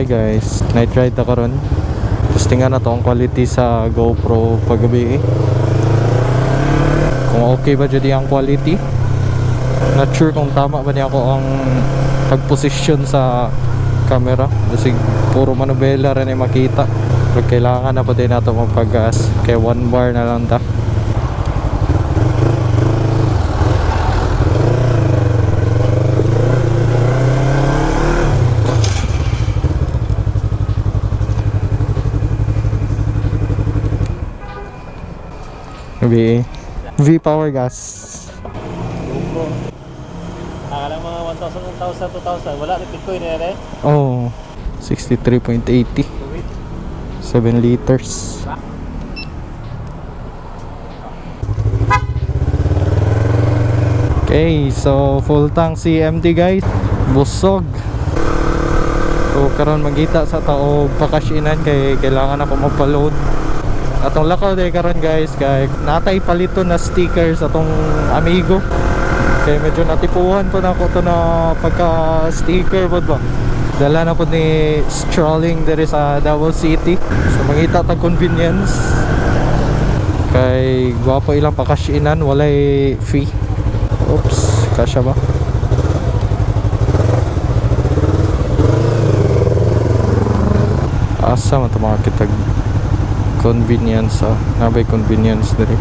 Hi guys, night ride na karon. Testingan na to ang quality sa GoPro paggabi. Kung okay ba dyan ang quality. Not sure kung tama ba niya ako ang pagposisyon sa camera. Kasi puro manubela rin ay makita. Pero kailangan na pa din nato magpag-gas. Kaya 1 bar na lang ta. V-Power gas. GoPro. Akala mga 1,000, 2,000. Wala rin Bitcoin na rin. Oh, 63.80. 7 liters. Okay, so full tank CMT guys. Busog. So karon magita sa tao pakashinan kay kailangan ako magpa-load. Atong lakaw day karon guys kay natay palito na stickers atong Amigo. Kay medyo natipuhan po na ako to na pagka sticker pod ba. Dala na po ni strolling dere sa Davao City. So mangita ta convenience. Kay gwapo ilang pakashinan walay fee. Oops, kasya ba? Asa man ito mga kitag convenience, nabay convenience diri.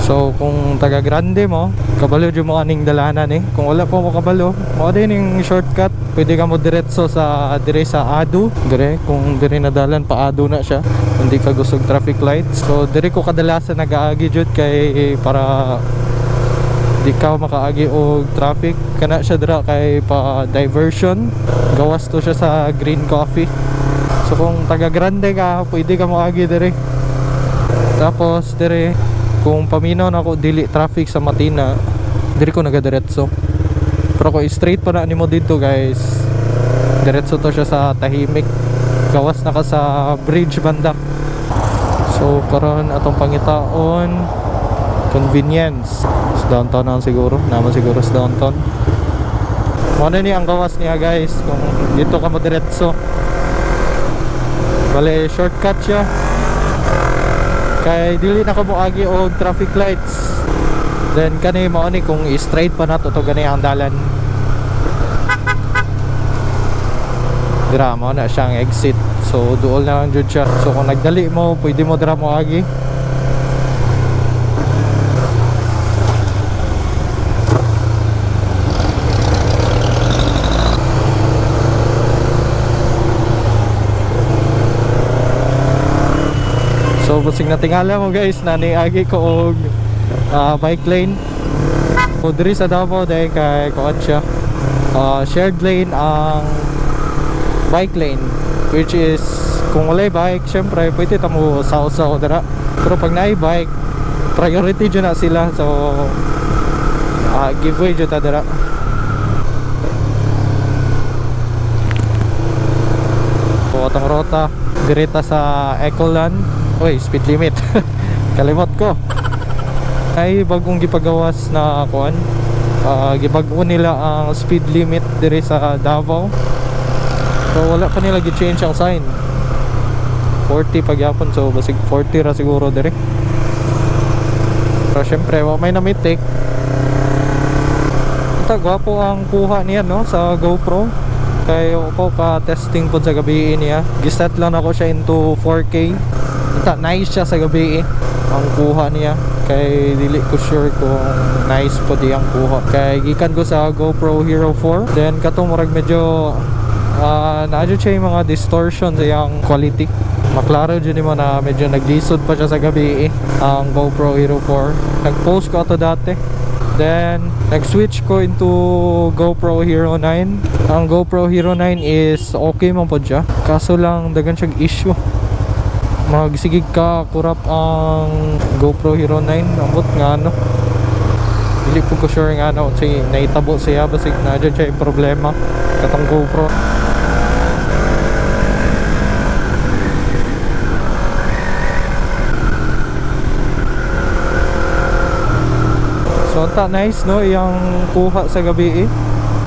So kung taga Grande mo, kabalo jud mo aning dalanan eh. Kung wala po mo kabalo, mo din yung shortcut. Pwede ka mo diretso sa dire sa Adu, dire kung dire nadalan pa Adu na siya. Hindi ka gusog traffic lights. So dire ko kadalasan nagaagi jud kay para di ka makaagi og traffic kana siya dira kay pa diversion. Gawas to siya sa Green Coffee. So kung taga Grande ka, pwede ka moagi dire. Tapos dire kung paminaw na ako dili traffic sa Matina, dire ko nagadiretso. Pero kung straight pa na nimo dito guys, diretso to siya sa Tahimik. Gawas na ka sa bridge banda. So karon atong pangitaon convenience sa downtown na siguro, naman siguro sa downtown. Ano ni ang gawas niya guys kung dito ka mo diretso. Bale shortcut siya. Kay dili na ka mo agi og traffic lights. Then kani mao ni kung straight pa nato to gani ang dalan. Dira mo na siyang exit. So duol na lang jud siya. So kung nagdali mo, pwede mo dira mo agi. So basig na tingala mo guys na niagi ko og bike lane. So diri sa Davao dahil kay kuan siya shared lane ang bike lane, which is kung walay bike syempre pwede ta mo sa dira. Pero pag naay bike priority dyan na sila. So giveaway dyan ta dira. So atong rota direta sa Ecoland. Uy, speed limit. Kalimot ko. Ay bagong gipagawas na kuan. Gibag-o nila ang speed limit dire sa Davao. So wala pa nila gi-change ang sign. 40 pagyapon, so basig 40 ra siguro dire. Pero syempre may namitik. Ito gwapo ang kuha niya no sa GoPro. Kaya ako pa testing po sa gabi niya. Giset lang ako siya into 4K. Ita nice siya sa gabi ang kuha niya. Kay dili ko sure kung nice po di ang kuha. Kay gikan ko sa GoPro Hero 4. Then katong murag medyo naadyo siya yung mga distortion sa yung quality. Maklaro dyan mo na medyo naglisod pa siya sa gabi ang GoPro Hero 4. Nag-post ko ito dati. Then nag-switch ko into GoPro Hero 9. Ang GoPro Hero 9 is okay man po siya. Kaso lang dagan siyang issue. Magsigig ka kurap ang GoPro Hero 9. Ambot nga ano. Dili po ko sure nga ano. Kasi naitabo siya. Basig na dyan siya yung problema. Katong GoPro. So Unta nice no, yung kuha sa gabi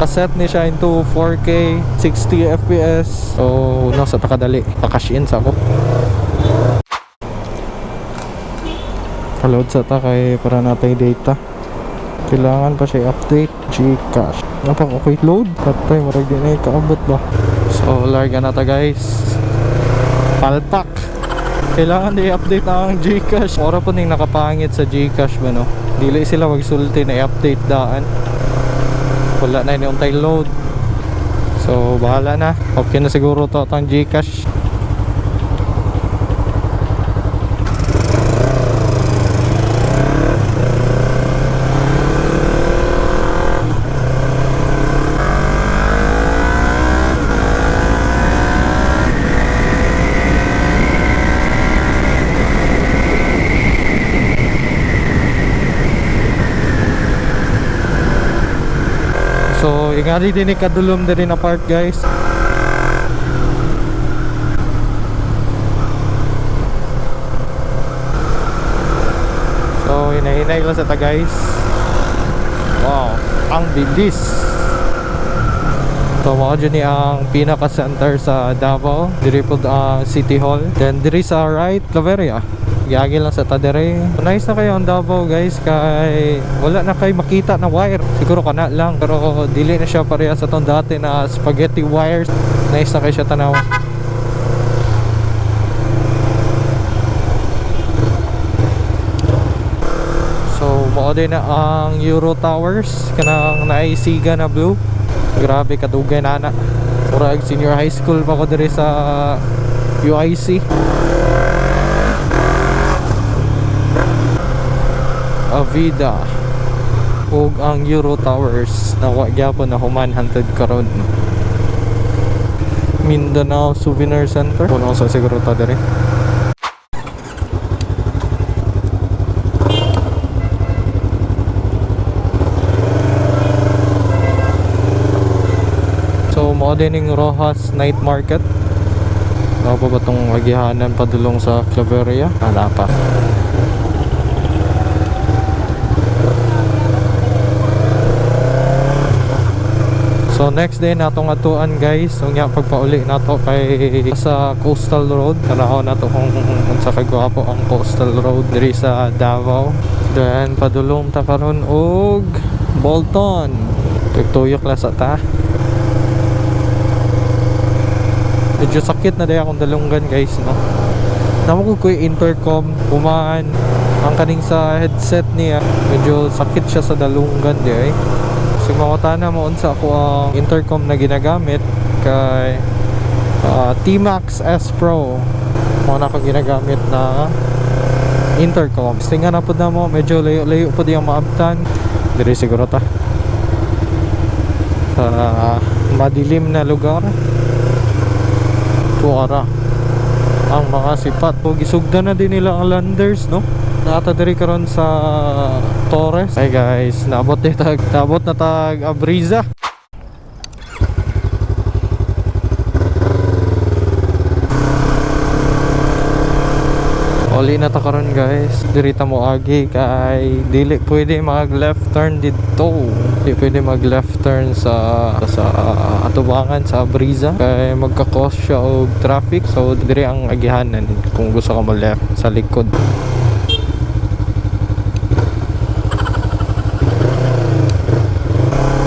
Kaset ni siya into 4K 60 FPS. So sa takadali pakashin sa ako. Kaload sa ta kay para natay data. Kailangan pa siya update Gcash. Napang okay load. Patay marag din ay kaabot ba. So larga na ta guys. Palpak. Kailangan i-update ang Gcash. Ora po ning nakapangit sa Gcash ba no. Dili sila magsulti na i-update daan. Wala na yung untay load. So bahala na. Okay na siguro to ang Gcash. So, ingari din ni kadulom din na part guys. So, hinahinay lang sa ta guys. Wow, ang bilis. So, mga dyan ni ang pinaka-center sa Davao. Diri po City Hall. Then, diri sa right, Claveria. Gagi lang sa tadere. Nice na kayo ang Davao guys, kay wala na kayo makita na wire. Siguro kana lang, pero dili na siya pareha sa tong dati na spaghetti wires. Nice na kayo siya tanaw. So mao din na ang Euro Towers kanang naisiga na blue. Grabe kadugay na ana. Murag senior high school pa ko diri sa UIC. Avida ug ang Euro Towers na wa gyapon na human hunted karon. Mindanao Souvenir Center kuno sa siguro ta diri. So mao din ning Rojas Night Market. Ano pa ba tong agihanan padulong sa Claveria? Wala pa. So next day natong atuan guys. So nga pagpauli nato kay sa Coastal Road. Tanaw nato kung unsa kagwapo ang Coastal Road diri sa Davao. Then padulong ta karon og Bolton. Tuyok la sa ta. Medyo sakit na day akong dalunggan guys no. Namo ko intercom kumaan ang kaning sa headset niya. Medyo sakit siya sa dalunggan di So makutana mo unsa ako ang intercom na ginagamit kay T-Max S Pro. Mo na ko ginagamit na intercom. Tinga na pud na mo medyo layo pud yung maabtan. Diri siguro ta. Sa madilim na lugar. Tuara ang mga sipat. O gisugdan na din nila ang landers no. Nata diri karon sa Torres. Hey guys, naabot na tag Abriza. Oli na ta karon guys. Diri ta mo agi kay dili pwede mag left turn dito. Di pwede mag left turn sa atubangan sa Abriza kay magka-cause siya og traffic. So diri ang agihanan kung gusto ka mo left sa likod.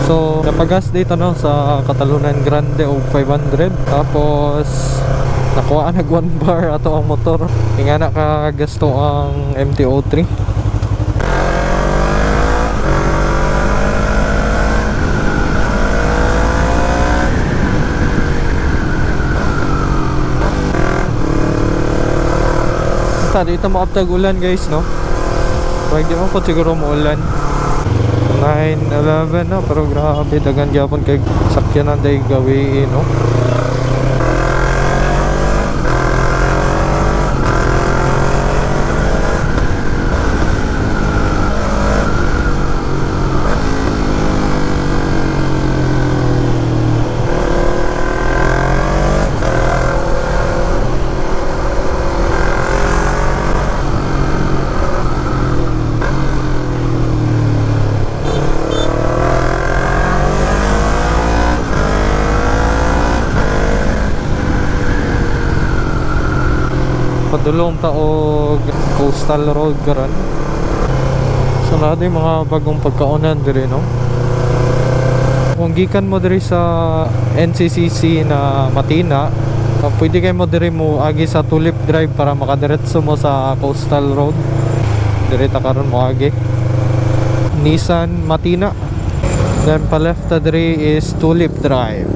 So, napagas dito no sa Catalunan Grande og 500. Tapos nakuha nag 1 bar ato ang motor. Nga na kagasto ang MT-03. Sa dito mo aptag ulan guys no. Wag di mo po siguro mo ulan. 9-11 na pero grabe dagan gyapon kay sakyanan day gawi no. padulong taog coastal road karon. So na yung mga bagong pagkaunan dire no. Kung gikan mo dire sa NCCC na Matina, pwede kayo mo dire mo agi sa Tulip Drive para makadiretso mo sa coastal road. Dire ta karon mo agi Nissan Matina. Then pa left ta dire is Tulip Drive.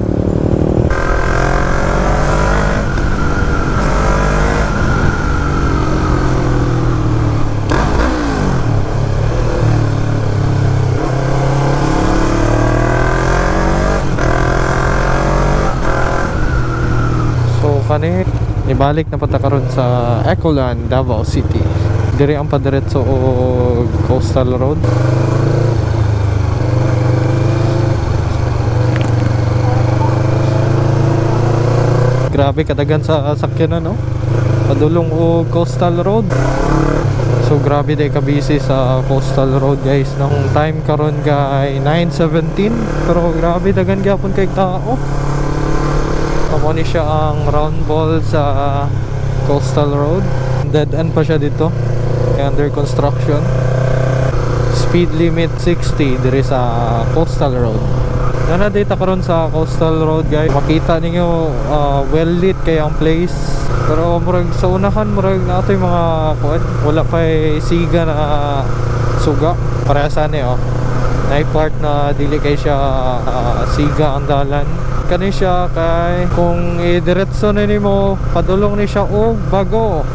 Kani ibalik na patakaron sa Ecoland, Davao City. Dire ang padiretso o coastal road. Grabe kadagan sa sakyanan no. Padulong o coastal road. So grabe day ka busy sa coastal road guys. Nung time karon kay 9:17 pero grabe dagan gyapon kay tao. Amo ni siya ang round ball sa coastal road. Dead end pa siya dito. Under construction. Speed limit 60 dire sa coastal road. Nana data karon sa coastal road guys. Makita ninyo well lit kay ang place. Pero murag sa unahan murag na ito yung mga kuan. Wala pa siga na suga. Pareha ni oh. Na part na dili kay siya siga ang dalan. Kani siya kay kung idiretso na nimo padulong ni siya og bago.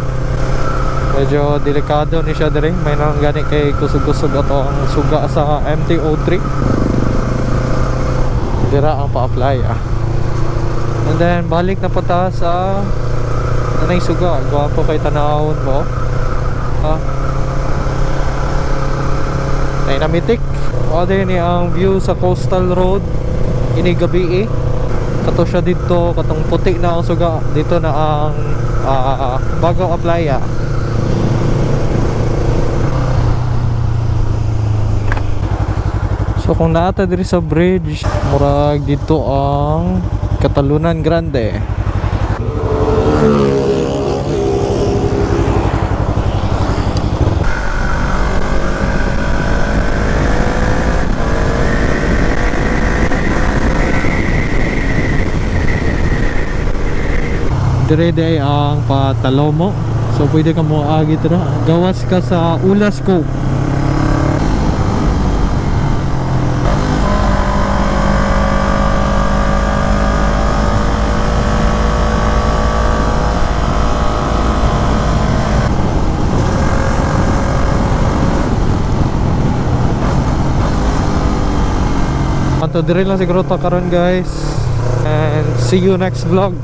Medyo delikado ni siya dire. May nang gani kay kusog-kusog ato ang suga sa MT-03. Dira ang pa-apply And then balik na punta sa nanay suga. Gwapo kay tanawon mo. Ay namitik. O din ni ang view sa coastal road. Ini gabi kato siya dito, katong puti na ang suga dito na ang Bagao Playa. So kung naata diri sa bridge, murag dito ang Katalunan Grande. Dire ang Patalomo. So pwede ka mo agi tira. Gawas ka sa Ulas Cove. Anto dire lang siguro ta karon guys. And see you next vlog.